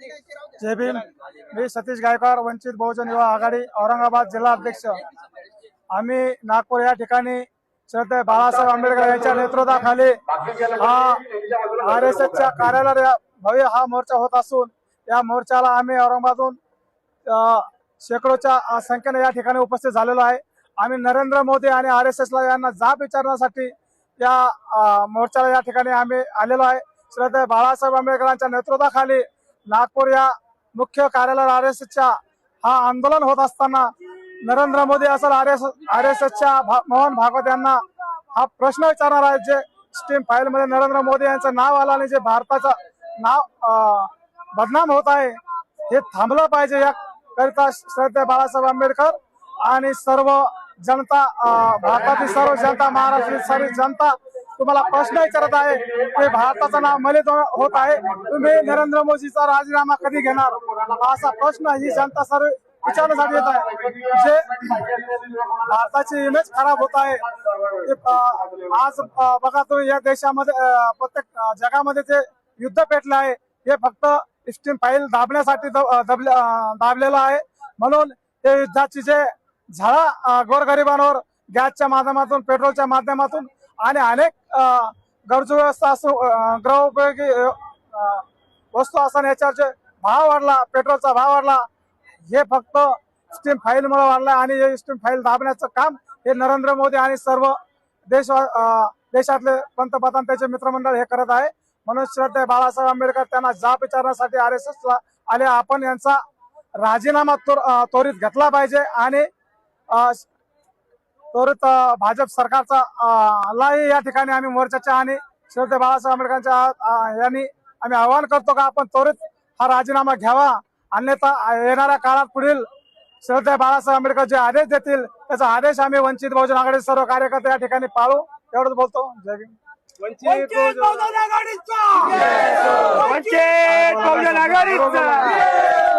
जय भीम। मी सतीश गायकवाड, वंचित बहुजन युवा आघाडी औरंगाबाद जिल्हा अध्यक्ष। आम्ही नागपूर या ठिकाणी श्रद्धेय बाळासाहेब आंबेडकर यांच्या नेतृत्वाखाली हा RSSच्या कार्यालयात भव्य हा मोर्चा होत असून या मोर्चाला आम्ही औरंगाबादहून शेकडोच्या संख्येने या ठिकाणी उपस्थित झालेलो आहे। आम्ही नरेंद्र मोदी आणि RSSला यांना जाब विचारण्यासाठी या मोर्चाला या ठिकाणी आम्ही आलेलो आहे। श्रद्धेय बाळासाहेब आंबेडकरांच्या नेतृत्वाखाली नागपूर या मुख्य कार्यालय RSSच्या हा आंदोलन होत असताना नरेंद्र मोदी असेल RSSच्या मोहन भागवत यांना हा प्रश्न विचारणार आहे। जे स्टीम फाईल मध्ये नरेंद्र मोदी यांचं नाव आलं आणि जे भारताचं नाव बदनाम होत आहे हे थांबलं पाहिजे। या करिता श्रद्धेय बाळासाहेब आंबेडकर आणि सर्व जनता, भारतातील सर्व जनता, महाराष्ट्रातील सर्व जनता तुम्हाला प्रश्न विचारत आहे की भारताचं नाव मलिन होत आहे, तुम्ही नरेंद्र मोदीचा राजीनामा कधी घेणार, असा प्रश्न ही जनता सर्व विचारण्यासाठी येत आहे। जे भारताची इमेज खराब होत आहे आज बघा तुम्ही या देशामध्ये प्रत्येक जगामध्ये जे युद्ध पेटले आहे हे फक्त स्टीम फाईल दाबण्यासाठी दाबलेलं आहे। म्हणून ते युद्धाची जे झळा गोरगरिबांवर गॅसच्या माध्यमातून, पेट्रोलच्या माध्यमातून आणि अनेक गरजू व्यवस्था असो, गृहोपयोगी वस्तू असताना याच्यावर जे भाव वाढला, पेट्रोलचा भाव वाढला, हे फक्त स्टीम फाईल मुळे वाढला आणि हे स्टीम फाईल दाबण्याचं काम हे नरेंद्र मोदी आणि सर्व देशातले पंतप्रधान त्याचे मित्रमंडळ हे करत आहे। म्हणून श्रद्धेय बाळासाहेब आंबेडकर त्यांना जाब विचारण्यासाठी RSSला आले। आपण यांचा राजीनामा त्वरित घेतला पाहिजे आणि त्वरित भाजप सरकारचा लाही या ठिकाणी आम्ही मोर्चाच्या आणि श्रद्धेय बाळासाहेब आंबेडकरांच्या यांनी आम्ही आवाहन करतो का आपण त्वरित हा राजीनामा घ्यावा, अन्यथा येणाऱ्या काळात पुढील श्रद्धेय बाळासाहेब आंबेडकर जे आदेश देतील त्याचा आदेश आम्ही वंचित बहुजन आघाडी सर्व कार्यकर्ते या ठिकाणी पाळू। एवढंच बोलतो। जय भीम। वंचित बहुजन आघाडीचा, वंचित बहुजन आघाडीचा,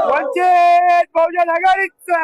वंचित बहुजन आघाडीचा।